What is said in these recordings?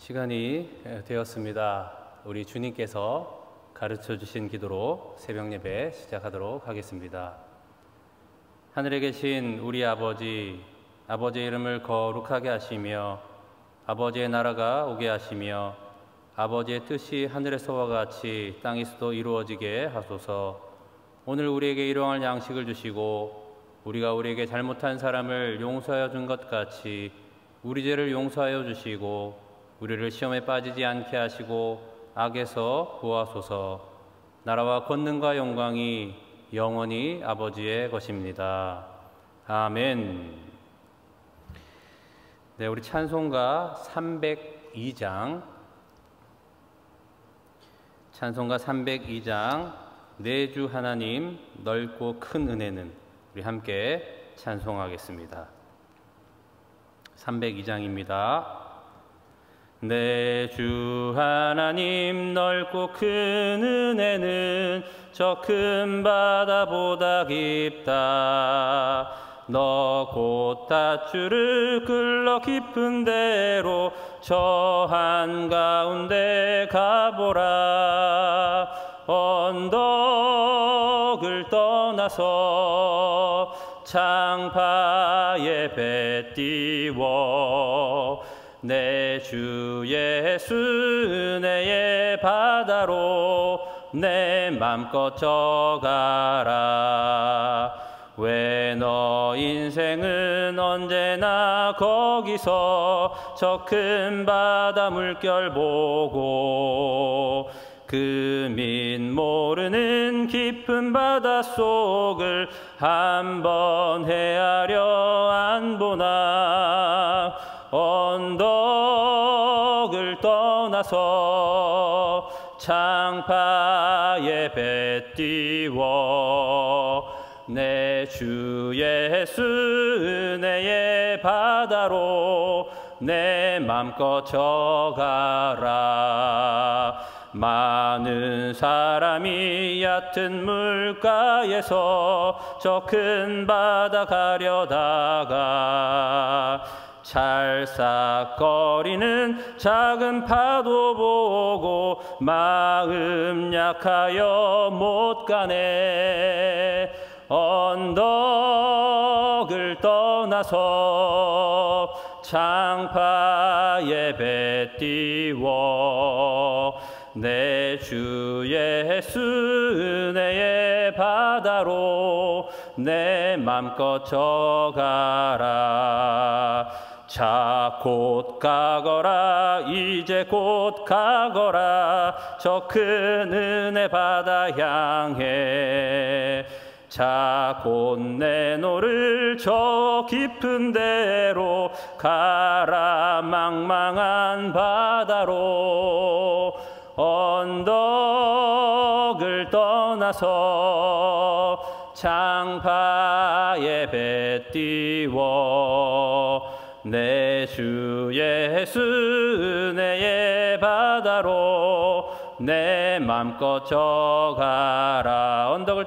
시간이 되었습니다. 우리 주님께서 가르쳐 주신 기도로 새벽 예배 시작하도록 하겠습니다. 하늘에 계신 우리 아버지, 아버지의 이름을 거룩하게 하시며 아버지의 나라가 오게 하시며 아버지의 뜻이 하늘에서와 같이 땅에서도 이루어지게 하소서. 오늘 우리에게 일용할 양식을 주시고 우리가 우리에게 잘못한 사람을 용서하여 준 것 같이 우리 죄를 용서하여 주시고 우리를 시험에 빠지지 않게 하시고 악에서 구하소서. 나라와 권능과 영광이 영원히 아버지의 것입니다. 아멘. 네, 우리 찬송가 302장 내 주 하나님 넓고 큰 은혜는 우리 함께 찬송하겠습니다. 302장입니다. 내 주 하나님 넓고 큰 은혜는 저 큰 바다보다 깊다. 너 곧 닷줄을 끌러 깊은 데로 저 한가운데 가보라. 언덕을 떠나서 창파에 배 띄워 내 주 예수 은혜의 바다로 내 맘껏 져가라. 왜 너 인생은 언제나 거기서 저 큰 바다 물결 보고 그 민 모르는 깊은 바닷속을 한번 헤아려 안 보나. 언덕을 떠나서 창파에 배 띄워 내 주 예수 은혜의 바다로 내 맘껏 져가라. 많은 사람이 얕은 물가에서 저 큰 바다 가려다가 찰싹거리는 작은 파도 보고 마음 약하여 못 가네. 언덕을 떠나서 창파에 배 띄워 내 주 예수 은혜의 바다로 내 맘껏 져가라. 자, 곧 가거라. 이제 곧 가거라. 저 큰 은혜 바다 향해. 자, 곧 내노를 저 깊은 데로 가라. 망망한 바다로 언덕을 떠나서 창파에 배 띄워 내 주 예수 은혜의 바다로 내 맘껏 져가라. 언덕을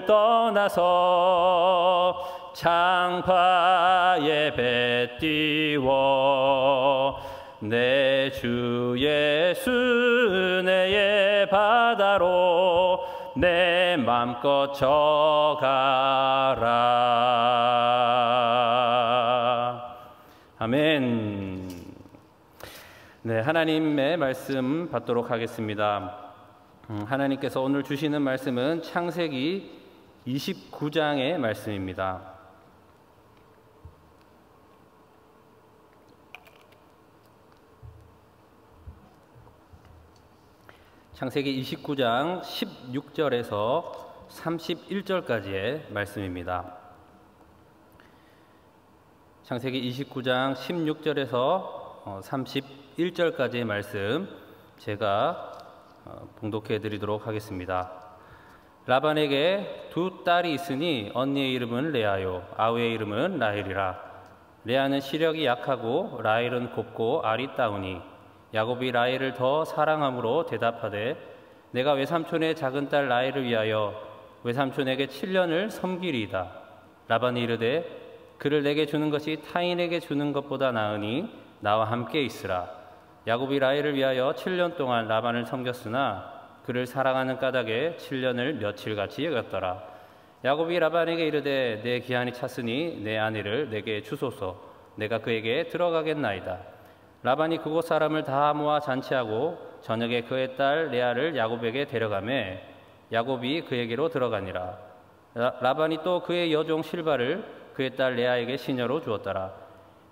떠나서 창파에 배 띄워 내 주 예수 은혜의 바다로 내 맘껏 져가라. 아멘. 네, 하나님의 말씀 받도록 하겠습니다. 하나님께서 오늘 주시는 말씀은 창세기 29장의 말씀입니다. 창세기 29장 16절에서 31절까지의 말씀입니다. 창세기 29장 16절에서 31절까지의 말씀 제가 봉독해 드리도록 하겠습니다. 라반에게 두 딸이 있으니 언니의 이름은 레아요 아우의 이름은 라헬이라. 레아는 시력이 약하고 라헬은 곱고 아리따우니 야곱이 라헬을 더 사랑함으로 대답하되 내가 외삼촌의 작은 딸 라헬을 위하여 외삼촌에게 7년을 섬기리이다. 라반이 이르되 그를 내게 주는 것이 타인에게 주는 것보다 나으니 나와 함께 있으라. 야곱이 라헬을 위하여 7년 동안 라반을 섬겼으나 그를 사랑하는 까닭에 7년을 며칠같이 여겼더라. 야곱이 라반에게 이르되 내 기한이 찼으니 내 아내를 내게 주소서. 내가 그에게 들어가겠나이다. 라반이 그곳 사람을 다 모아 잔치하고 저녁에 그의 딸 레아를 야곱에게 데려가매 야곱이 그에게로 들어가니라. 라반이 또 그의 여종 실바를 그의 딸 레아에게 시녀로 주었더라.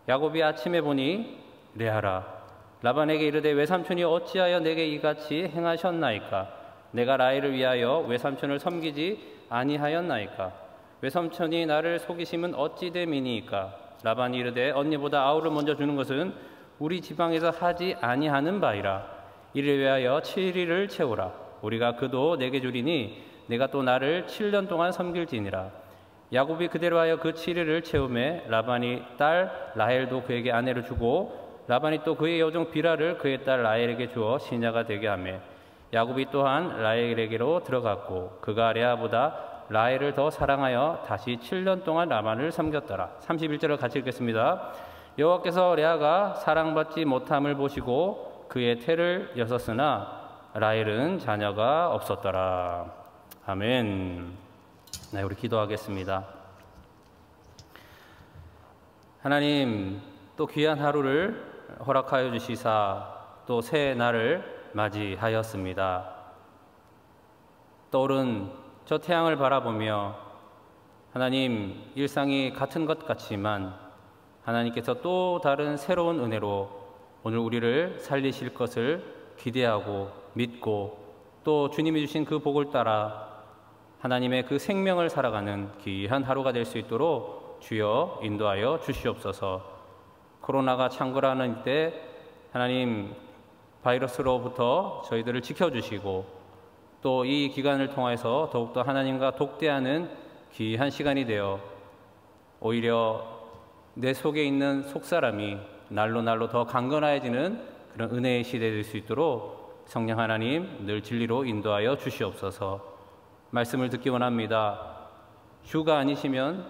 야곱이 아침에 보니 레아라. 라반에게 이르되 외삼촌이 어찌하여 내게 이같이 행하셨나이까? 내가 라헬을 위하여 외삼촌을 섬기지 아니하였나이까? 외삼촌이 나를 속이심은 어찌 됨이니이까? 라반이 이르되 언니보다 아우를 먼저 주는 것은 우리 지방에서 하지 아니하는 바이라. 이를 위하여 7일을 채우라. 우리가 그도 내게 주리니 내가 또 나를 7년 동안 섬길지니라. 야곱이 그대로 하여 그 7일을 채우매 라반이 딸 라헬도 그에게 아내를 주고 라반이 또 그의 여종 비라를 그의 딸 라헬에게 주어 시녀가 되게 하매 야곱이 또한 라헬에게로 들어갔고 그가 레아보다 라헬을 더 사랑하여 다시 7년 동안 라반을 섬겼더라. 31절을 같이 읽겠습니다. 여호와께서 레아가 사랑받지 못함을 보시고 그의 태를 여섰으나 라헬은 자녀가 없었더라. 아멘. 네, 우리 기도하겠습니다. 하나님, 또 귀한 하루를 허락하여 주시사 또 새 날을 맞이하였습니다. 떠오른 저 태양을 바라보며 하나님, 일상이 같은 것 같지만 하나님께서 또 다른 새로운 은혜로 오늘 우리를 살리실 것을 기대하고 믿고 또 주님이 주신 그 복을 따라 하나님의 그 생명을 살아가는 귀한 하루가 될 수 있도록 주여 인도하여 주시옵소서. 코로나가 창궐하는 때 하나님 바이러스로부터 저희들을 지켜주시고 또 이 기간을 통해서 더욱더 하나님과 독대하는 귀한 시간이 되어 오히려 내 속에 있는 속사람이 날로 더 강건해지는 그런 은혜의 시대 될 수 있도록 성령 하나님 늘 진리로 인도하여 주시옵소서. 말씀을 듣기 원합니다. 주가 아니시면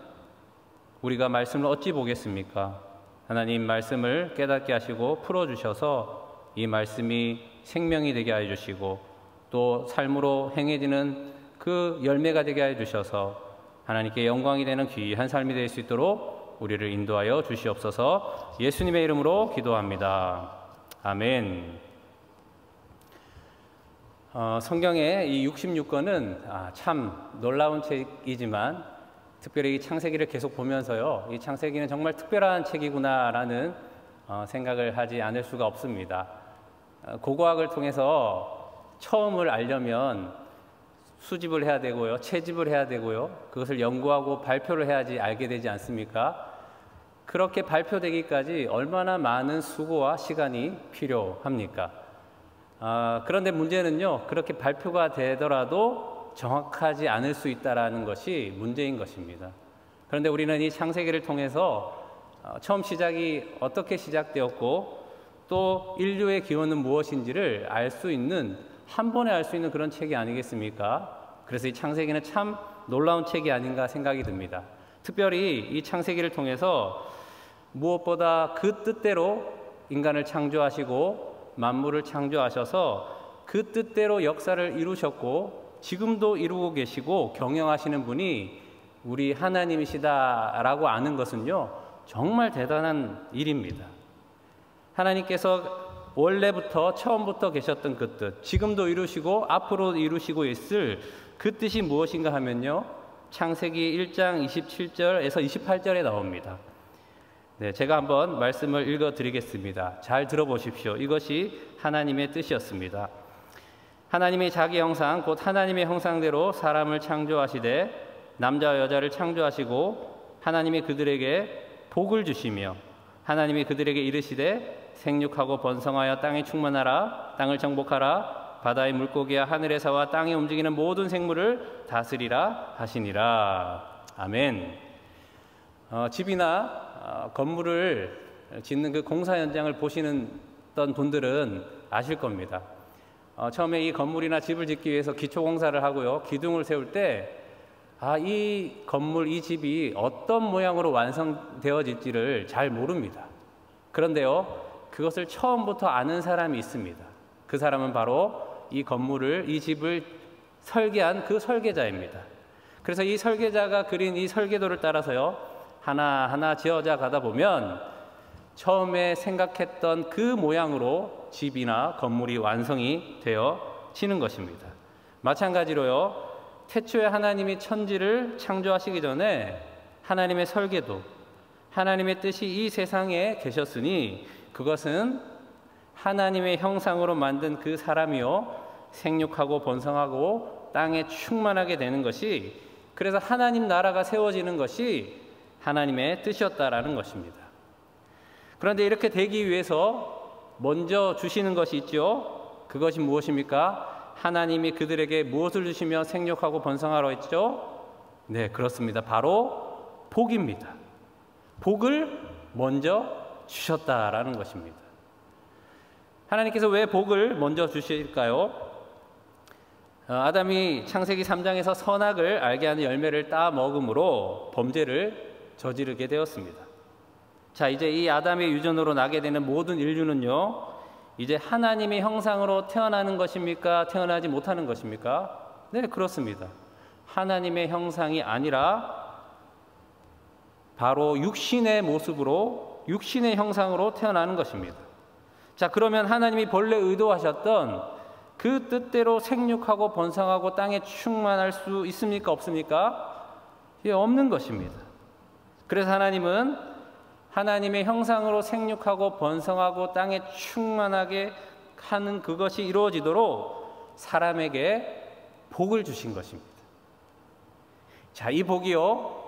우리가 말씀을 어찌 보겠습니까? 하나님 말씀을 깨닫게 하시고 풀어주셔서 이 말씀이 생명이 되게 하여 주시고 또 삶으로 행해지는 그 열매가 되게 하여 주셔서 하나님께 영광이 되는 귀한 삶이 될 수 있도록 우리를 인도하여 주시옵소서. 예수님의 이름으로 기도합니다. 아멘. 성경의 이 66권은 참 놀라운 책이지만 특별히 이 창세기를 계속 보면서요, 이 창세기는 정말 특별한 책이구나라는 생각을 하지 않을 수가 없습니다. 고고학을 통해서 처음을 알려면 수집을 해야 되고요, 채집을 해야 되고요, 그것을 연구하고 발표를 해야지 알게 되지 않습니까? 그렇게 발표되기까지 얼마나 많은 수고와 시간이 필요합니까? 그런데 문제는요, 그렇게 발표가 되더라도 정확하지 않을 수 있다는 것이 문제인 것입니다. 그런데 우리는 이 창세기를 통해서 처음 시작이 어떻게 시작되었고 또 인류의 기원은 무엇인지를 알 수 있는, 한 번에 알 수 있는 그런 책이 아니겠습니까? 그래서 이 창세기는 참 놀라운 책이 아닌가 생각이 듭니다. 특별히 이 창세기를 통해서 무엇보다 그 뜻대로 인간을 창조하시고 만물을 창조하셔서 그 뜻대로 역사를 이루셨고 지금도 이루고 계시고 경영하시는 분이 우리 하나님이시다라고 아는 것은요, 정말 대단한 일입니다. 하나님께서 원래부터 처음부터 계셨던 그 뜻, 지금도 이루시고 앞으로 이루시고 있을 그 뜻이 무엇인가 하면요, 창세기 1장 27절에서 28절에 나옵니다. 네, 제가 한번 말씀을 읽어드리겠습니다. 잘 들어보십시오. 이것이 하나님의 뜻이었습니다. 하나님이 자기 형상 곧 하나님의 형상대로 사람을 창조하시되 남자와 여자를 창조하시고 하나님이 그들에게 복을 주시며 하나님이 그들에게 이르시되 생육하고 번성하여 땅에 충만하라, 땅을 정복하라, 바다의 물고기와 하늘의 새와 땅에 움직이는 모든 생물을 다스리라 하시니라. 아멘. 집이나 건물을 짓는 그 공사 현장을 보시는 분들은 아실 겁니다. 처음에 이 건물이나 집을 짓기 위해서 기초공사를 하고요, 기둥을 세울 때 이 건물, 이 집이 어떤 모양으로 완성되어질지를 잘 모릅니다. 그런데요, 그것을 처음부터 아는 사람이 있습니다. 그 사람은 바로 이 건물을, 이 집을 설계한 그 설계자입니다. 그래서 이 설계자가 그린 이 설계도를 따라서요, 하나하나 지어져 가다 보면 처음에 생각했던 그 모양으로 집이나 건물이 완성이 되어지는 것입니다. 마찬가지로요, 태초에 하나님이 천지를 창조하시기 전에 하나님의 설계도, 하나님의 뜻이 이 세상에 계셨으니 그것은 하나님의 형상으로 만든 그 사람이요, 생육하고 번성하고 땅에 충만하게 되는 것이, 그래서 하나님 나라가 세워지는 것이 하나님의 뜻이었다라는 것입니다. 그런데 이렇게 되기 위해서 먼저 주시는 것이 있죠. 그것이 무엇입니까? 하나님이 그들에게 무엇을 주시며 생육하고 번성하라 했죠? 네, 그렇습니다. 바로 복입니다. 복을 먼저 주셨다라는 것입니다. 하나님께서 왜 복을 먼저 주실까요? 아담이 창세기 3장에서 선악을 알게 하는 열매를 따 먹음으로 범죄를 저지르게 되었습니다. 자, 이제 이 아담의 유전으로 나게 되는 모든 인류는요, 이제 하나님의 형상으로 태어나는 것입니까? 태어나지 못하는 것입니까? 네, 그렇습니다. 하나님의 형상이 아니라 바로 육신의 모습으로, 육신의 형상으로 태어나는 것입니다. 자, 그러면 하나님이 본래 의도하셨던 그 뜻대로 생육하고 번성하고 땅에 충만할 수 있습니까? 없습니까? 예, 없는 것입니다. 그래서 하나님은 하나님의 형상으로 생육하고 번성하고 땅에 충만하게 하는 그것이 이루어지도록 사람에게 복을 주신 것입니다. 자, 이 복이요,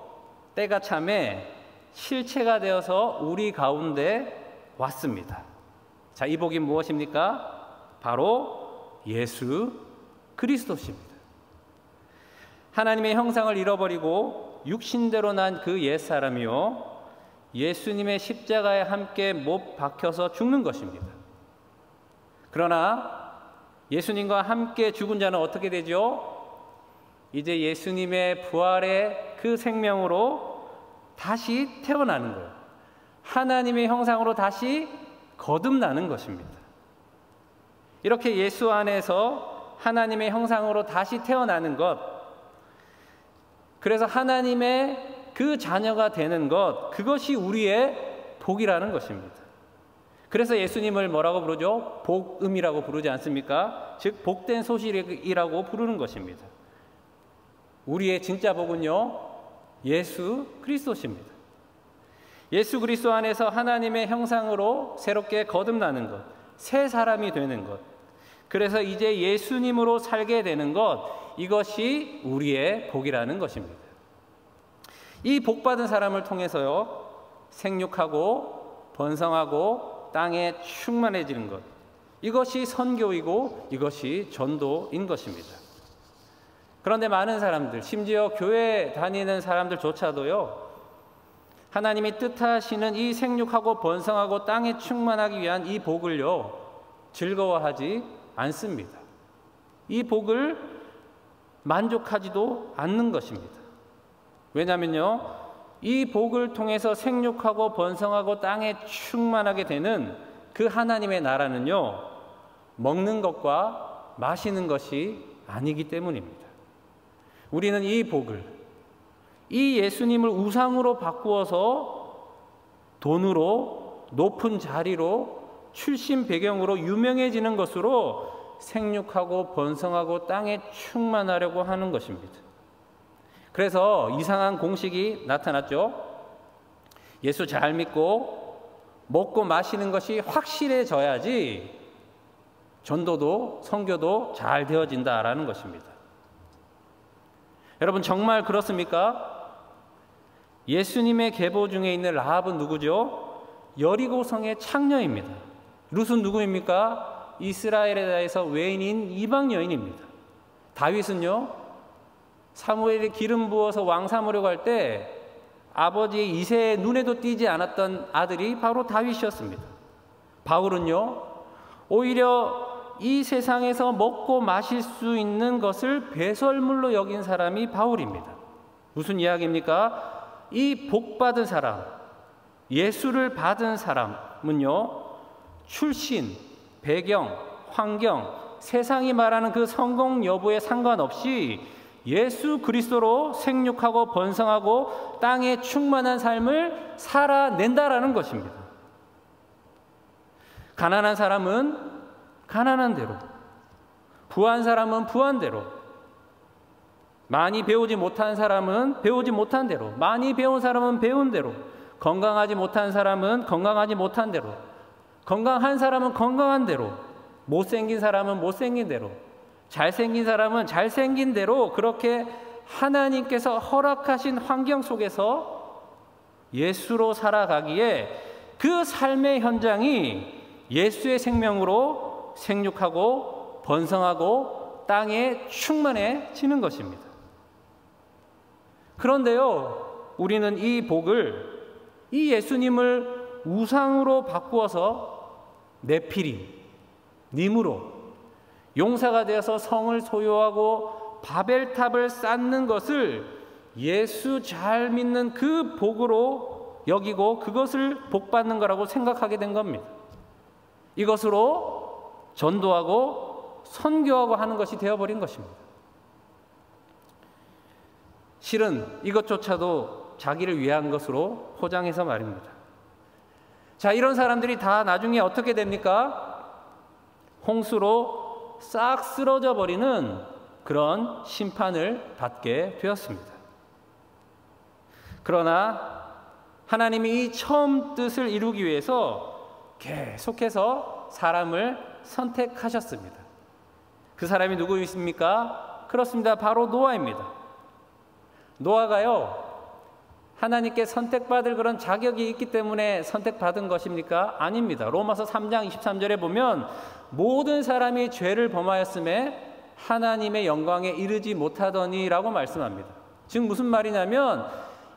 때가 참에 실체가 되어서 우리 가운데 왔습니다. 자, 이 복이 무엇입니까? 바로 예수 그리스도십니다. 하나님의 형상을 잃어버리고 육신대로 난 그 옛사람이요, 예수님의 십자가에 함께 못 박혀서 죽는 것입니다. 그러나 예수님과 함께 죽은 자는 어떻게 되죠? 이제 예수님의 부활의 그 생명으로 다시 태어나는 거예요. 하나님의 형상으로 다시 거듭나는 것입니다. 이렇게 예수 안에서 하나님의 형상으로 다시 태어나는 것, 그래서 하나님의 그 자녀가 되는 것, 그것이 우리의 복이라는 것입니다. 그래서 예수님을 뭐라고 부르죠? 복음이라고 부르지 않습니까? 즉 복된 소식이라고 부르는 것입니다. 우리의 진짜 복은요, 예수 그리스도십니다. 예수 그리스도 안에서 하나님의 형상으로 새롭게 거듭나는 것, 새 사람이 되는 것, 그래서 이제 예수님으로 살게 되는 것, 이것이 우리의 복이라는 것입니다. 이 복받은 사람을 통해서요, 생육하고 번성하고 땅에 충만해지는 것, 이것이 선교이고 이것이 전도인 것입니다. 그런데 많은 사람들, 심지어 교회 다니는 사람들조차도요, 하나님이 뜻하시는 이 생육하고 번성하고 땅에 충만하기 위한 이 복을요, 즐거워하지 않습니다. 이 복을 만족하지도 않는 것입니다. 왜냐하면요, 이 복을 통해서 생육하고 번성하고 땅에 충만하게 되는 그 하나님의 나라는요, 먹는 것과 마시는 것이 아니기 때문입니다. 우리는 이 복을, 이 예수님을 우상으로 바꾸어서 돈으로, 높은 자리로, 출신 배경으로 유명해지는 것으로 생육하고 번성하고 땅에 충만하려고 하는 것입니다. 그래서 이상한 공식이 나타났죠. 예수 잘 믿고 먹고 마시는 것이 확실해져야지 전도도 선교도 잘 되어진다라는 것입니다. 여러분, 정말 그렇습니까? 예수님의 계보 중에 있는 라합은 누구죠? 여리고성의 창녀입니다. 룻은 누구입니까? 이스라엘에 대해서 외인인 이방 여인입니다. 다윗은요, 사무엘이 기름 부어서 왕 삼으려고 할 때 아버지 이새의 눈에도 띄지 않았던 아들이 바로 다윗이었습니다. 바울은요, 오히려 이 세상에서 먹고 마실 수 있는 것을 배설물로 여긴 사람이 바울입니다. 무슨 이야기입니까? 이 복받은 사람, 예수를 받은 사람은요, 출신, 배경, 환경, 세상이 말하는 그 성공 여부에 상관없이 예수 그리스도로 생육하고 번성하고 땅에 충만한 삶을 살아낸다라는 것입니다. 가난한 사람은 가난한 대로, 부한 사람은 부한 대로, 많이 배우지 못한 사람은 배우지 못한 대로, 많이 배운 사람은 배운 대로, 건강하지 못한 사람은 건강하지 못한 대로, 건강한 사람은 건강한 대로, 못생긴 사람은 못생긴 대로, 잘생긴 사람은 잘생긴 대로 그렇게 하나님께서 허락하신 환경 속에서 예수로 살아가기에 그 삶의 현장이 예수의 생명으로 생육하고 번성하고 땅에 충만해지는 것입니다. 그런데요, 우리는 이 복을, 이 예수님을 우상으로 바꾸어서 네피림, 님으로 용사가 되어서 성을 소유하고 바벨탑을 쌓는 것을 예수 잘 믿는 그 복으로 여기고 그것을 복받는 거라고 생각하게 된 겁니다. 이것으로 전도하고 선교하고 하는 것이 되어버린 것입니다. 실은 이것조차도 자기를 위한 것으로 포장해서 말입니다. 자, 이런 사람들이 다 나중에 어떻게 됩니까? 홍수로 싹 쓰러져 버리는 그런 심판을 받게 되었습니다. 그러나 하나님이 이 처음 뜻을 이루기 위해서 계속해서 사람을 선택하셨습니다. 그 사람이 누구입니까? 그렇습니다. 바로 노아입니다. 노아가요, 하나님께 선택받을 그런 자격이 있기 때문에 선택받은 것입니까? 아닙니다. 로마서 3장 23절에 보면 모든 사람이 죄를 범하였음에 하나님의 영광에 이르지 못하더니라고 말씀합니다. 즉 무슨 말이냐면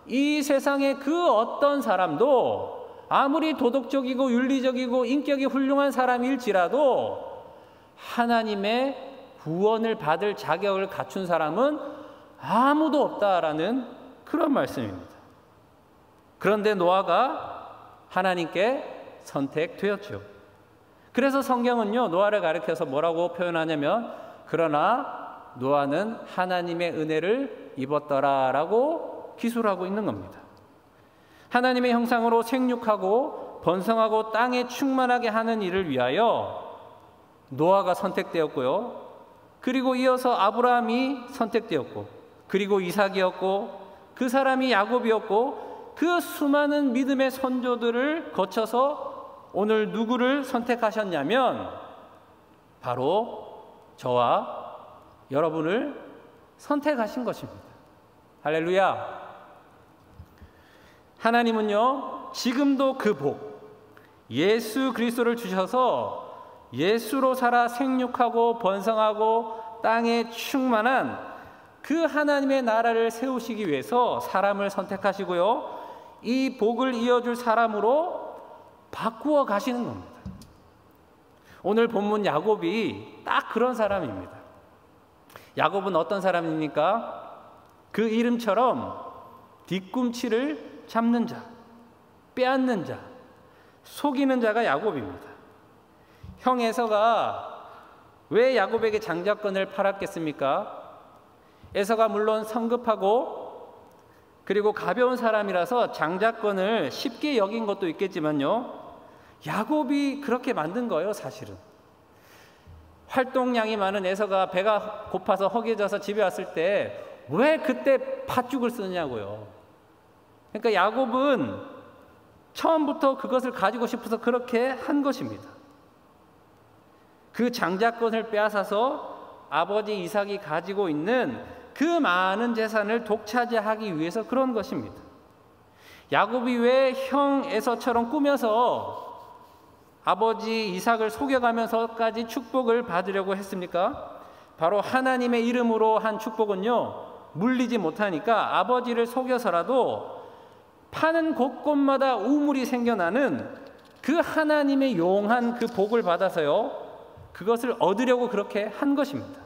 이 세상의 그 어떤 사람도 아무리 도덕적이고 윤리적이고 인격이 훌륭한 사람일지라도 하나님의 구원을 받을 자격을 갖춘 사람은 아무도 없다라는 그런 말씀입니다. 그런데 노아가 하나님께 선택되었죠. 그래서 성경은요, 노아를 가리켜서 뭐라고 표현하냐면 그러나 노아는 하나님의 은혜를 입었더라라고 기술하고 있는 겁니다. 하나님의 형상으로 생육하고 번성하고 땅에 충만하게 하는 일을 위하여 노아가 선택되었고요. 그리고 이어서 아브라함이 선택되었고, 그리고 이삭이었고, 그 사람이 야곱이었고, 그 수많은 믿음의 선조들을 거쳐서 오늘 누구를 선택하셨냐면 바로 저와 여러분을 선택하신 것입니다. 할렐루야. 하나님은요, 지금도 그 복, 예수 그리스도를 주셔서 예수로 살아 생육하고 번성하고 땅에 충만한 그 하나님의 나라를 세우시기 위해서 사람을 선택하시고요, 이 복을 이어줄 사람으로 바꾸어 가시는 겁니다. 오늘 본문 야곱이 딱 그런 사람입니다. 야곱은 어떤 사람입니까? 그 이름처럼 뒤꿈치를 잡는 자, 빼앗는 자, 속이는 자가 야곱입니다. 형 에서가 왜 야곱에게 장자권을 팔았겠습니까? 에서가 물론 성급하고 그리고 가벼운 사람이라서 장자권을 쉽게 여긴 것도 있겠지만요, 야곱이 그렇게 만든 거예요. 사실은 활동량이 많은 에서가 배가 고파서 허기져서 집에 왔을 때 왜 그때 팥죽을 쓰냐고요. 그러니까 야곱은 처음부터 그것을 가지고 싶어서 그렇게 한 것입니다. 그 장자권을 빼앗아서 아버지 이삭이 가지고 있는 그 많은 재산을 독차지하기 위해서 그런 것입니다. 야곱이 왜 형 에서처럼 꾸며서 아버지 이삭을 속여가면서까지 축복을 받으려고 했습니까? 바로 하나님의 이름으로 한 축복은요, 물리지 못하니까 아버지를 속여서라도 파는 곳곳마다 우물이 생겨나는 그 하나님의 용한 그 복을 받아서요, 그것을 얻으려고 그렇게 한 것입니다.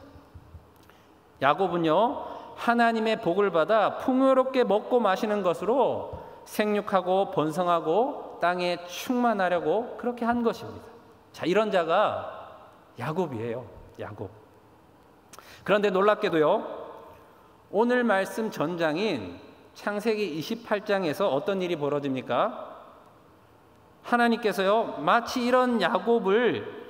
야곱은요, 하나님의 복을 받아 풍요롭게 먹고 마시는 것으로 생육하고 번성하고 땅에 충만하려고 그렇게 한 것입니다. 자, 이런 자가 야곱이에요. 야곱. 그런데 놀랍게도요, 오늘 말씀 전장인 창세기 28장에서 어떤 일이 벌어집니까? 하나님께서요, 마치 이런 야곱을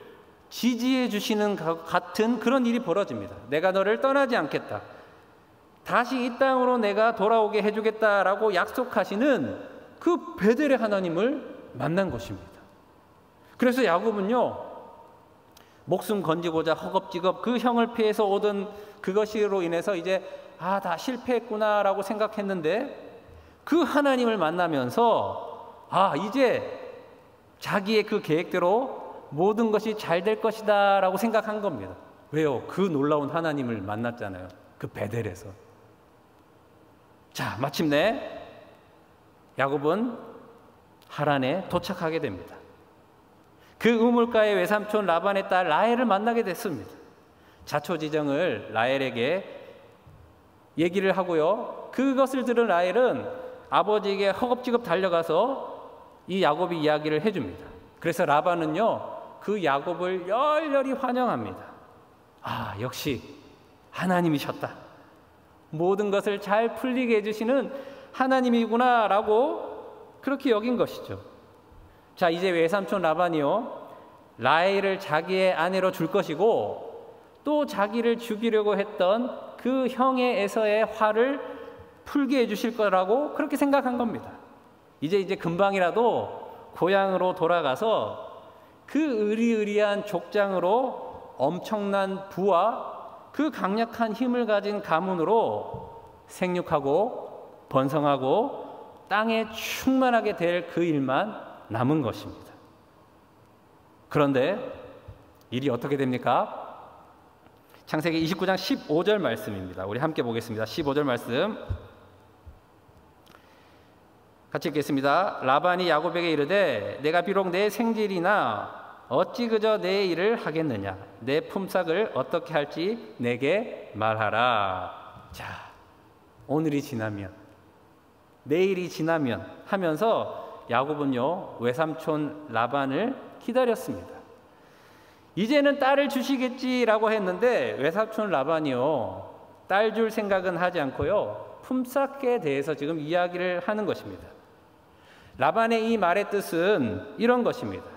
지지해 주시는 같은 그런 일이 벌어집니다. 내가 너를 떠나지 않겠다. 다시 이 땅으로 내가 돌아오게 해주겠다라고 약속하시는 그 베델의 하나님을 만난 것입니다. 그래서 야곱은요, 목숨 건지고자 허겁지겁 그 형을 피해서 오던 그것으로 인해서 이제 다 실패했구나라고 생각했는데, 그 하나님을 만나면서 이제 자기의 그 계획대로 모든 것이 잘 될 것이다 라고 생각한 겁니다. 왜요? 그 놀라운 하나님을 만났잖아요. 그 베델에서. 자, 마침내 야곱은 하란에 도착하게 됩니다. 그 우물가의 외삼촌 라반의 딸 라헬을 만나게 됐습니다. 자초지정을 라헬에게 얘기를 하고요, 그것을 들은 라헬은 아버지에게 허겁지겁 달려가서 이 야곱이 이야기를 해줍니다. 그래서 라반은요, 그 야곱을 열렬히 환영합니다. 역시 하나님이셨다. 모든 것을 잘 풀리게 해주시는 하나님이구나 라고 그렇게 여긴 것이죠. 자, 이제 외삼촌 라반이요, 라헬을 자기의 아내로 줄 것이고, 또 자기를 죽이려고 했던 그 형의 에서의 화를 풀게 해주실 거라고 그렇게 생각한 겁니다. 이제 금방이라도 고향으로 돌아가서 그 의리의리한 족장으로 엄청난 부와 그 강력한 힘을 가진 가문으로 생육하고 번성하고 땅에 충만하게 될 그 일만 남은 것입니다. 그런데 일이 어떻게 됩니까? 창세기 29장 15절 말씀입니다. 우리 함께 보겠습니다. 15절 말씀 같이 읽겠습니다. 라반이 야곱에게 이르되 내가 비록 내 생질이나 어찌 그저 내 일을 하겠느냐, 내 품삯을 어떻게 할지 내게 말하라. 자, 오늘이 지나면, 내일이 지나면 하면서 야곱은요, 외삼촌 라반을 기다렸습니다. 이제는 딸을 주시겠지라고 했는데 외삼촌 라반이요, 딸 줄 생각은 하지 않고요, 품삯에 대해서 지금 이야기를 하는 것입니다. 라반의 이 말의 뜻은 이런 것입니다.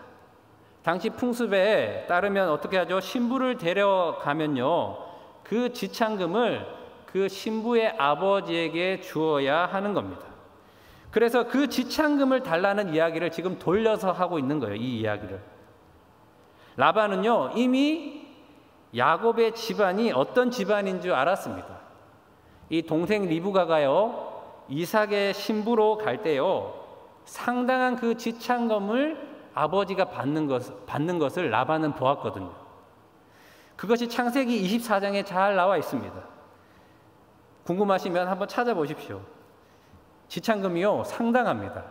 당시 풍습에 따르면 어떻게 하죠? 신부를 데려가면요, 그 지참금을 그 신부의 아버지에게 주어야 하는 겁니다. 그래서 그 지참금을 달라는 이야기를 지금 돌려서 하고 있는 거예요. 이 이야기를. 라반은요, 이미 야곱의 집안이 어떤 집안인 줄 알았습니다. 이 동생 리브가가요, 이삭의 신부로 갈 때요, 상당한 그 지참금을 아버지가 받는 것을 라반은 보았거든요. 그것이 창세기 24장에 잘 나와 있습니다. 궁금하시면 한번 찾아보십시오. 지참금이요, 상당합니다.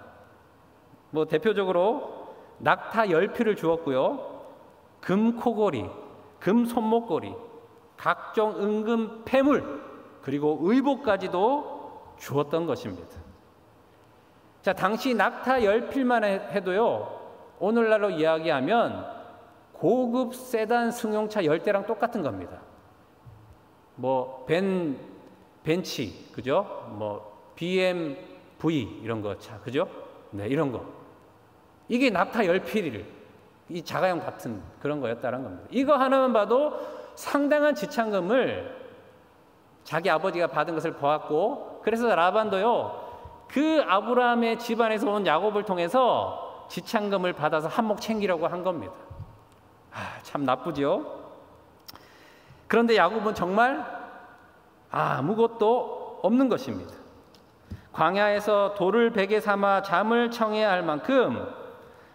대표적으로 낙타 10피를 주었고요, 금 코골이, 금 손목걸이, 각종 은금 폐물, 그리고 의복까지도 주었던 것입니다. 자, 당시 낙타 10필만 해도요, 오늘날로 이야기하면 고급 세단 승용차 10대랑 똑같은 겁니다. 벤치, 그죠? BMW 이런 거 차, 그죠? 네, 이런 거. 이게 낙타 10필을 이 자가용 같은 그런 거였다는 겁니다. 이거 하나만 봐도 상당한 지참금을 자기 아버지가 받은 것을 보았고, 그래서 라반도요, 그 아브라함의 집안에서 온 야곱을 통해서 지참금을 받아서 한몫 챙기려고 한 겁니다. 참 나쁘죠? 그런데 야곱은 정말 아무것도 없는 것입니다. 광야에서 돌을 베개 삼아 잠을 청해야 할 만큼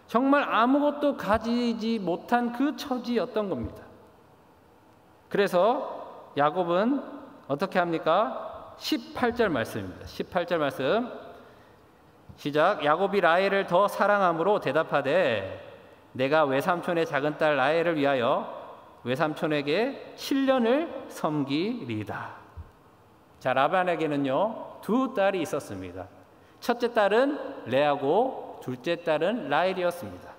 정말 아무것도 가지지 못한 그 처지였던 겁니다. 그래서 야곱은 어떻게 합니까? 18절 말씀입니다. 18절 말씀 시작. 야곱이 라헬을 더 사랑함으로 대답하되 내가 외삼촌의 작은 딸 라헬을 위하여 외삼촌에게 7년을 섬기리이다. 자, 라반에게는요, 두 딸이 있었습니다. 첫째 딸은 레아고 둘째 딸은 라헬이었습니다.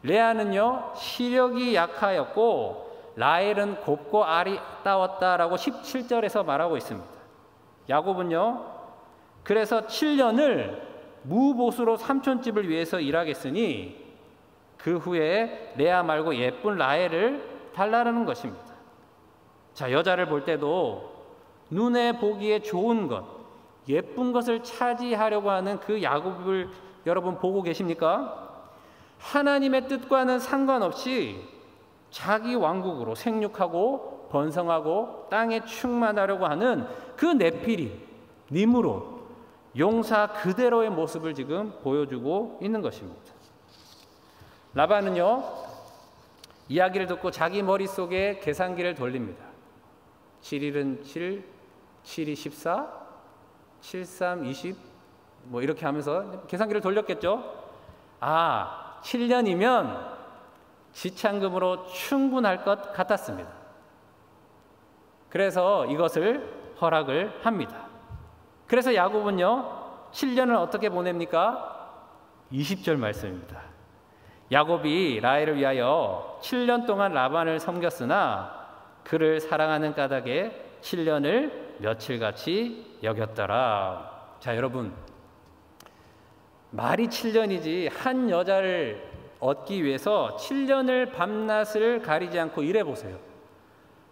레아는요, 시력이 약하였고 라헬은 곱고 아리따웠다라고 17절에서 말하고 있습니다. 야곱은요, 그래서 7년을 무보수로 삼촌집을 위해서 일하겠으니 그 후에 레아 말고 예쁜 라헬을 달라는 것입니다. 자, 여자를 볼 때도 눈에 보기에 좋은 것, 예쁜 것을 차지하려고 하는 그 야곱을 여러분 보고 계십니까? 하나님의 뜻과는 상관없이 자기 왕국으로 생육하고 번성하고 땅에 충만하려고 하는 그 네피림, 니므롯, 용사 그대로의 모습을 지금 보여주고 있는 것입니다. 라반은요, 이야기를 듣고 자기 머릿속에 계산기를 돌립니다. 7일은 7, 7이 14, 7, 3, 20 뭐 이렇게 하면서 계산기를 돌렸겠죠. 7년이면 지참금으로 충분할 것 같았습니다. 그래서 이것을 허락을 합니다. 그래서 야곱은요, 7년을 어떻게 보냅니까? 20절 말씀입니다. 야곱이 라헬을 위하여 7년 동안 라반을 섬겼으나 그를 사랑하는 까닭에 7년을 며칠같이 여겼더라. 자, 여러분, 말이 7년이지 한 여자를 얻기 위해서 7년을 밤낮을 가리지 않고 일해보세요.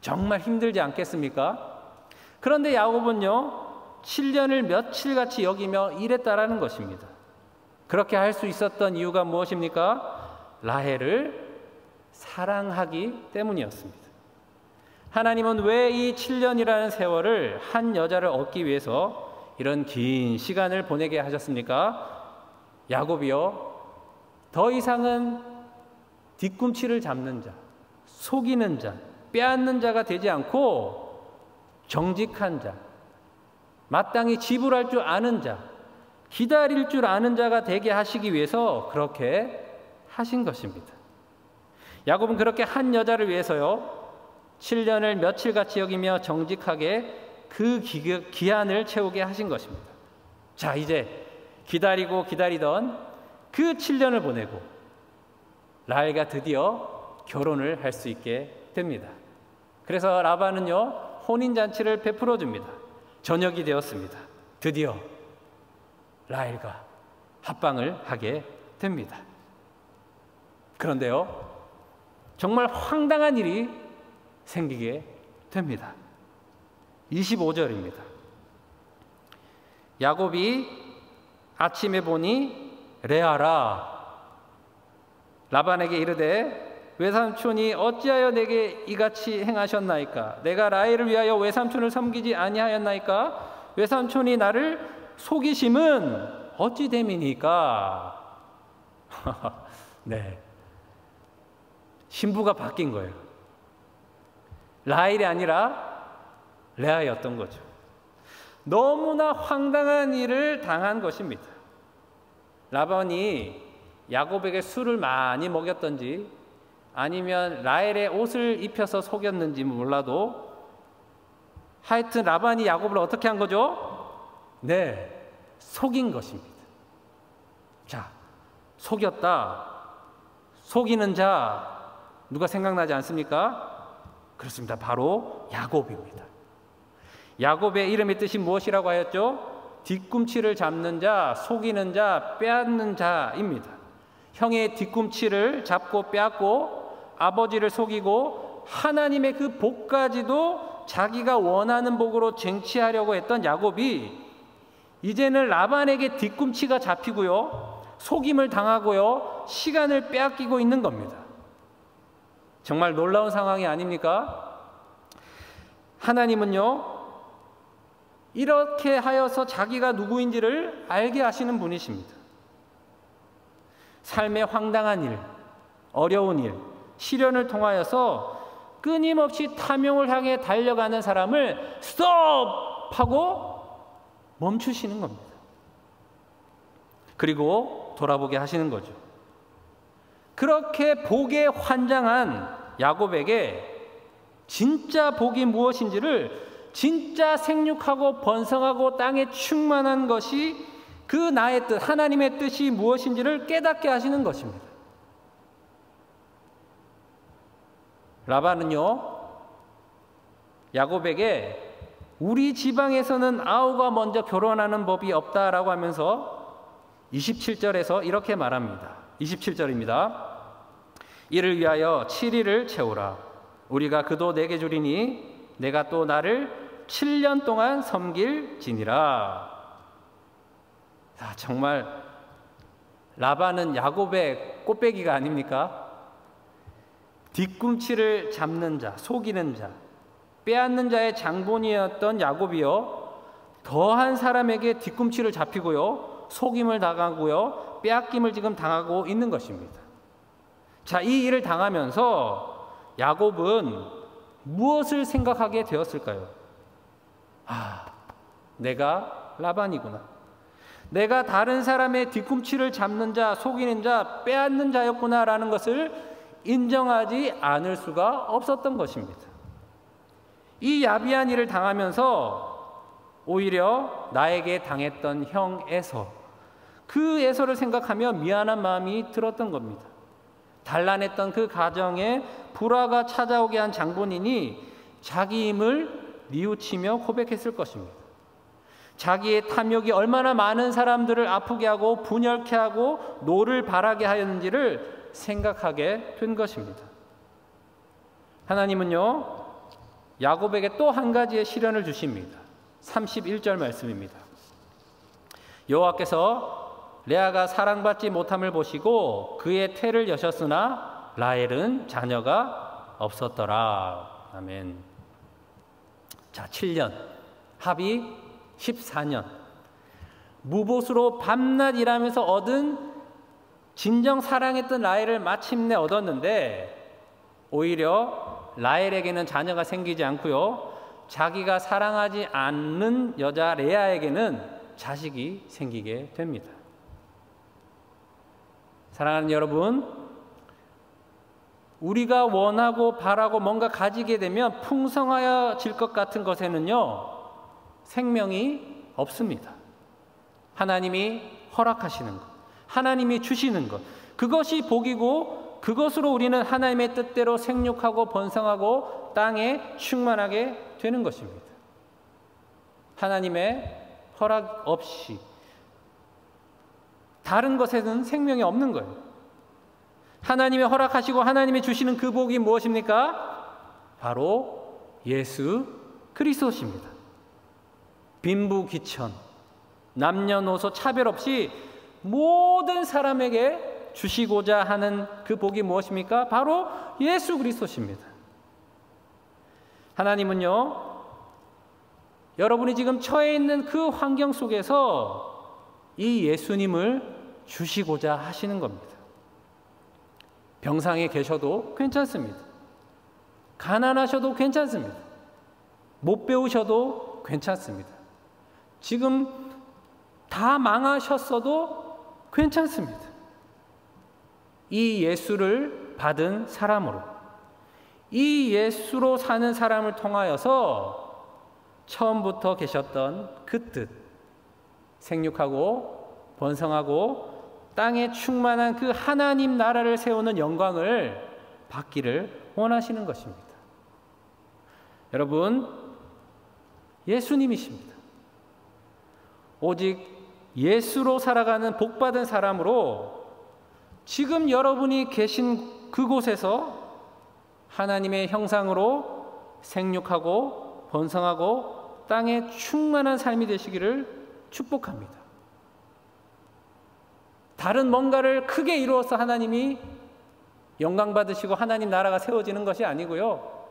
정말 힘들지 않겠습니까? 그런데 야곱은요, 7년을 며칠같이 여기며 일했다라는 것입니다. 그렇게 할 수 있었던 이유가 무엇입니까? 라헬을 사랑하기 때문이었습니다. 하나님은 왜 이 7년이라는 세월을 한 여자를 얻기 위해서 이런 긴 시간을 보내게 하셨습니까? 야곱이요, 더 이상은 뒤꿈치를 잡는 자, 속이는 자, 빼앗는 자가 되지 않고 정직한 자, 마땅히 지불할 줄 아는 자, 기다릴 줄 아는 자가 되게 하시기 위해서 그렇게 하신 것입니다. 야곱은 그렇게 한 여자를 위해서요, 7년을 며칠같이 여기며 정직하게 그 기한을 채우게 하신 것입니다. 자, 이제 기다리고 기다리던 그 7년을 보내고 라헬과 드디어 결혼을 할 수 있게 됩니다. 그래서 라반은요, 혼인잔치를 베풀어 줍니다. 저녁이 되었습니다. 드디어 라헬과 합방을 하게 됩니다. 그런데요, 정말 황당한 일이 생기게 됩니다. 25절입니다. 야곱이 아침에 보니 레아라. 라반에게 이르되 외삼촌이 어찌하여 내게 이같이 행하셨나이까? 내가 라헬을 위하여 외삼촌을 섬기지 아니하였나이까? 외삼촌이 나를 속이심은 어찌 됨이니까? 네, 신부가 바뀐 거예요. 라헬이 아니라 레아였던 거죠. 너무나 황당한 일을 당한 것입니다. 라반이 야곱에게 술을 많이 먹였던지 아니면 라헬의 옷을 입혀서 속였는지 몰라도 하여튼 라반이 야곱을 어떻게 한 거죠? 네, 속인 것입니다. 자, 속였다, 속이는 자 누가 생각나지 않습니까? 그렇습니다. 바로 야곱입니다. 야곱의 이름의 뜻이 무엇이라고 하였죠? 뒤꿈치를 잡는 자, 속이는 자, 빼앗는 자입니다. 형의 뒤꿈치를 잡고 빼앗고 아버지를 속이고 하나님의 그 복까지도 자기가 원하는 복으로 쟁취하려고 했던 야곱이 이제는 라반에게 뒤꿈치가 잡히고요, 속임을 당하고요, 시간을 빼앗기고 있는 겁니다. 정말 놀라운 상황이 아닙니까? 하나님은요, 이렇게 하여서 자기가 누구인지를 알게 하시는 분이십니다. 삶의 황당한 일, 어려운 일, 시련을 통하여서 끊임없이 탐욕을 향해 달려가는 사람을 스톱하고 멈추시는 겁니다. 그리고 돌아보게 하시는 거죠. 그렇게 복에 환장한 야곱에게 진짜 복이 무엇인지를 진짜 생육하고 번성하고 땅에 충만한 것이 그 나의 뜻, 하나님의 뜻이 무엇인지를 깨닫게 하시는 것입니다. 라반은요, 야곱에게 우리 지방에서는 아우가 먼저 결혼하는 법이 없다라고 하면서 27절에서 이렇게 말합니다. 27절입니다. 이를 위하여 7일을 채우라. 우리가 그도 내게 주리니 내가 또 나를 7년 동안 섬길지니라. 자, 정말 라반은 야곱의 꽃배기가 아닙니까? 뒤꿈치를 잡는 자, 속이는 자, 빼앗는 자의 장본이었던 야곱이요, 더한 사람에게 뒤꿈치를 잡히고요, 속임을 당하고요, 빼앗김을 지금 당하고 있는 것입니다. 자, 이 일을 당하면서 야곱은 무엇을 생각하게 되었을까요? 내가 라반이구나. 내가 다른 사람의 뒤꿈치를 잡는 자, 속이는 자, 빼앗는 자였구나라는 것을 인정하지 않을 수가 없었던 것입니다. 이 야비한 일을 당하면서 오히려 나에게 당했던 형 에서, 그 에서를 생각하며 미안한 마음이 들었던 겁니다. 단란했던 그 가정에 불화가 찾아오게 한 장본인이 자기 힘을 뉘우치며 고백했을 것입니다. 자기의 탐욕이 얼마나 많은 사람들을 아프게 하고 분열케 하고 노를 바라게 하였는지를 생각하게 된 것입니다. 하나님은요, 야곱에게 또 한 가지의 시련을 주십니다. 31절 말씀입니다. 여호와께서 레아가 사랑받지 못함을 보시고 그의 태를 여셨으나 라헬은 자녀가 없었더라. 아멘. 자, 7년 합의 14년 무보수로 밤낮 일하면서 얻은 진정 사랑했던 라헬을 마침내 얻었는데 오히려 라헬에게는 자녀가 생기지 않고요, 자기가 사랑하지 않는 여자 레아에게는 자식이 생기게 됩니다. 사랑하는 여러분, 우리가 원하고 바라고 뭔가 가지게 되면 풍성하여질 것 같은 것에는요, 생명이 없습니다. 하나님이 허락하시는 것, 하나님이 주시는 것, 그것이 복이고 그것으로 우리는 하나님의 뜻대로 생육하고 번성하고 땅에 충만하게 되는 것입니다. 하나님의 허락 없이 다른 것에는 생명이 없는 거예요. 하나님이 허락하시고 하나님이 주시는 그 복이 무엇입니까? 바로 예수 그리스도십니다. 빈부귀천, 남녀노소 차별 없이 모든 사람에게 주시고자 하는 그 복이 무엇입니까? 바로 예수 그리스도십니다. 하나님은요, 여러분이 지금 처해 있는 그 환경 속에서 이 예수님을 주시고자 하시는 겁니다. 병상에 계셔도 괜찮습니다. 가난하셔도 괜찮습니다. 못 배우셔도 괜찮습니다. 지금 다 망하셨어도 괜찮습니다. 이 예수를 받은 사람으로, 이 예수로 사는 사람을 통하여서 처음부터 계셨던 그 뜻, 생육하고 번성하고 땅에 충만한 그 하나님 나라를 세우는 영광을 받기를 원하시는 것입니다. 여러분, 예수님이십니다. 오직 예수로 살아가는 복받은 사람으로 지금 여러분이 계신 그곳에서 하나님의 형상으로 생육하고 번성하고 땅에 충만한 삶이 되시기를 축복합니다. 다른 뭔가를 크게 이루어서 하나님이 영광 받으시고 하나님 나라가 세워지는 것이 아니고요,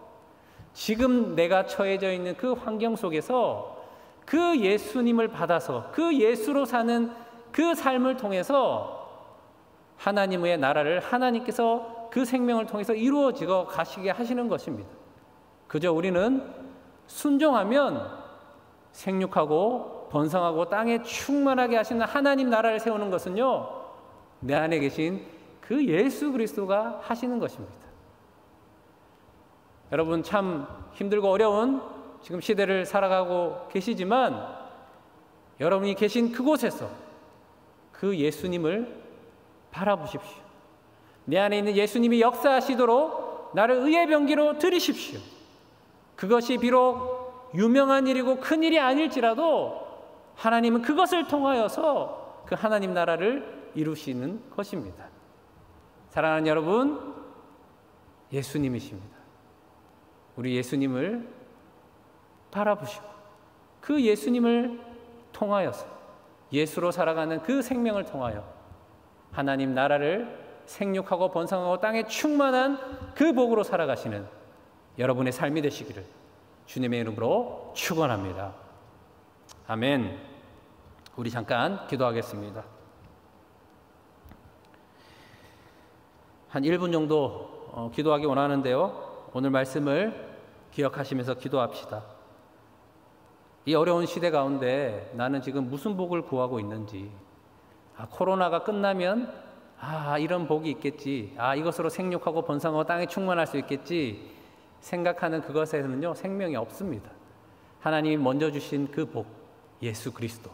지금 내가 처해져 있는 그 환경 속에서 그 예수님을 받아서 그 예수로 사는 그 삶을 통해서 하나님의 나라를 하나님께서 그 생명을 통해서 이루어지고 가시게 하시는 것입니다. 그저 우리는 순종하면 생육하고 번성하고 땅에 충만하게 하시는 하나님 나라를 세우는 것은요, 내 안에 계신 그 예수 그리스도가 하시는 것입니다. 여러분, 참 힘들고 어려운 지금 시대를 살아가고 계시지만 여러분이 계신 그곳에서 그 예수님을 바라보십시오. 내 안에 있는 예수님이 역사하시도록 나를 의의 병기로 들이십시오. 그것이 비록 유명한 일이고 큰 일이 아닐지라도 하나님은 그것을 통하여서 그 하나님 나라를 이루시는 것입니다. 사랑하는 여러분, 예수님이십니다. 우리 예수님을 바라보시고 그 예수님을 통하여서 예수로 살아가는 그 생명을 통하여 하나님 나라를 생육하고 번성하고 땅에 충만한 그 복으로 살아가시는 여러분의 삶이 되시기를 주님의 이름으로 축원합니다. 아멘. 우리 잠깐 기도하겠습니다. 한 1분 정도 기도하기 원하는데요. 오늘 말씀을 기억하시면서 기도합시다. 이 어려운 시대 가운데 나는 지금 무슨 복을 구하고 있는지, 코로나가 끝나면 이런 복이 있겠지, 이것으로 생육하고 번성하고 땅에 충만할 수 있겠지 생각하는 그것에는요 생명이 없습니다. 하나님이 먼저 주신 그 복, 예수 그리스도,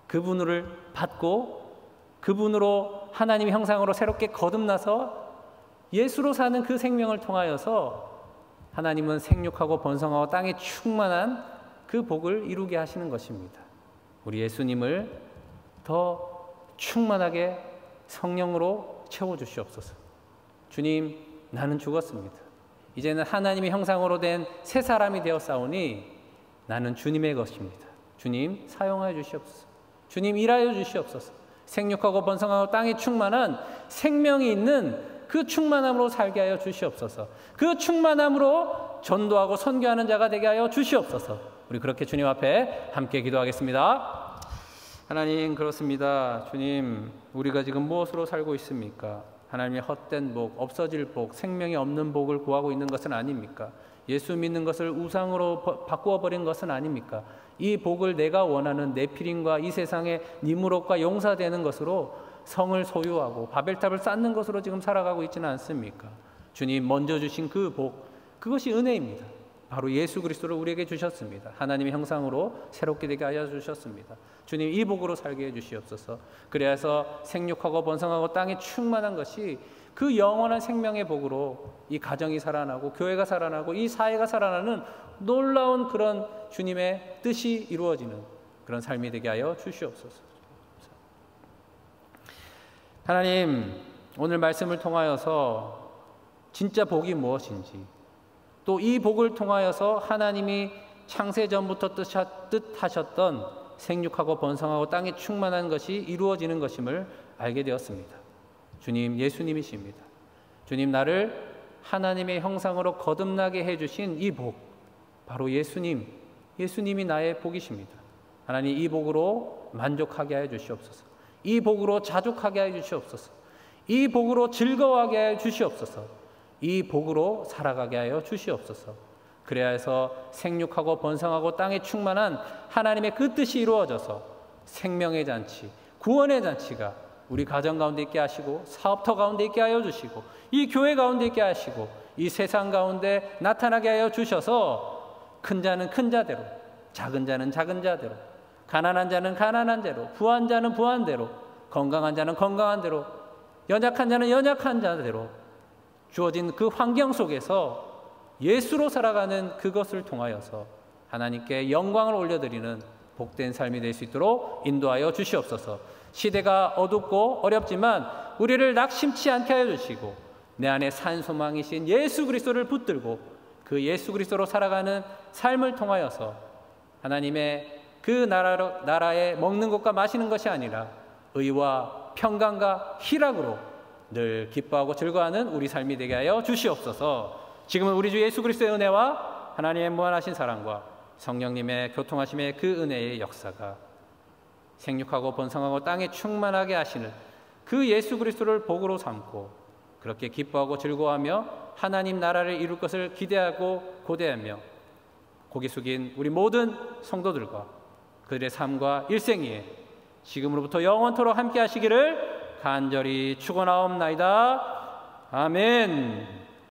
그분을 받고 그분으로 하나님의 형상으로 새롭게 거듭나서 예수로 사는 그 생명을 통하여서 하나님은 생육하고 번성하고 땅에 충만한 그 복을 이루게 하시는 것입니다. 우리 예수님을 더 충만하게 성령으로 채워주시옵소서. 주님, 나는 죽었습니다. 이제는 하나님의 형상으로 된 새 사람이 되었사오니 나는 주님의 것입니다. 주님, 사용하여 주시옵소서. 주님, 일하여 주시옵소서. 생육하고 번성하고 땅에 충만한 생명이 있는 그 충만함으로 살게 하여 주시옵소서. 그 충만함으로 전도하고 선교하는 자가 되게 하여 주시옵소서. 우리 그렇게 주님 앞에 함께 기도하겠습니다. 하나님, 그렇습니다. 주님, 우리가 지금 무엇으로 살고 있습니까? 하나님의 헛된 복, 없어질 복, 생명이 없는 복을 구하고 있는 것은 아닙니까? 예수 믿는 것을 우상으로 바꾸어 버린 것은 아닙니까? 이 복을 내가 원하는 네피림과 이 세상의 니무롯과 용사되는 것으로 성을 소유하고 바벨탑을 쌓는 것으로 지금 살아가고 있지는 않습니까? 주님, 먼저 주신 그 복, 그것이 은혜입니다. 바로 예수 그리스도를 우리에게 주셨습니다. 하나님의 형상으로 새롭게 되게 하여 주셨습니다. 주님, 이 복으로 살게 해주시옵소서. 그래서 생육하고 번성하고 땅에 충만한 것이 그 영원한 생명의 복으로 이 가정이 살아나고 교회가 살아나고 이 사회가 살아나는 놀라운 그런 주님의 뜻이 이루어지는 그런 삶이 되게 하여 주시옵소서. 하나님, 오늘 말씀을 통하여서 진짜 복이 무엇인지, 또 이 복을 통하여서 하나님이 창세전부터 뜻하셨던 생육하고 번성하고 땅에 충만한 것이 이루어지는 것임을 알게 되었습니다. 주님, 예수님이십니다. 주님, 나를 하나님의 형상으로 거듭나게 해주신 이 복, 바로 예수님이 나의 복이십니다. 하나님, 이 복으로 만족하게 하여 주시옵소서. 이 복으로 자족하게 하여 주시옵소서. 이 복으로 즐거워하게 하여 주시옵소서. 이 복으로 살아가게 하여 주시옵소서. 그래야 해서 생육하고 번성하고 땅에 충만한 하나님의 그 뜻이 이루어져서 생명의 잔치, 구원의 잔치가 우리 가정 가운데 있게 하시고 사업터 가운데 있게 하여 주시고 이 교회 가운데 있게 하시고 이 세상 가운데 나타나게 하여 주셔서 큰 자는 큰 자대로, 작은 자는 작은 자대로, 가난한 자는 가난한 대로, 부한 자는 부한 대로, 건강한 자는 건강한 대로, 연약한 자는 연약한 자대로 주어진 그 환경 속에서 예수로 살아가는 그것을 통하여서 하나님께 영광을 올려드리는 복된 삶이 될 수 있도록 인도하여 주시옵소서. 시대가 어둡고 어렵지만 우리를 낙심치 않게 하여 주시고 내 안에 산 소망이신 예수 그리스도를 붙들고 그 예수 그리스도로 살아가는 삶을 통하여서 하나님의 그 나라에 먹는 것과 마시는 것이 아니라 의와 평강과 희락으로 늘 기뻐하고 즐거워하는 우리 삶이 되게 하여 주시옵소서. 지금은 우리 주 예수 그리스도의 은혜와 하나님의 무한하신 사랑과 성령님의 교통하심의 그 은혜의 역사가 생육하고 번성하고 땅에 충만하게 하시는 그 예수 그리스도를 복으로 삼고 그렇게 기뻐하고 즐거워하며 하나님 나라를 이룰 것을 기대하고 고대하며 고개 숙인 우리 모든 성도들과 그들의 삶과 일생에 지금으로부터 영원토록 함께 하시기를 간절히 축원하옵나이다. 아멘.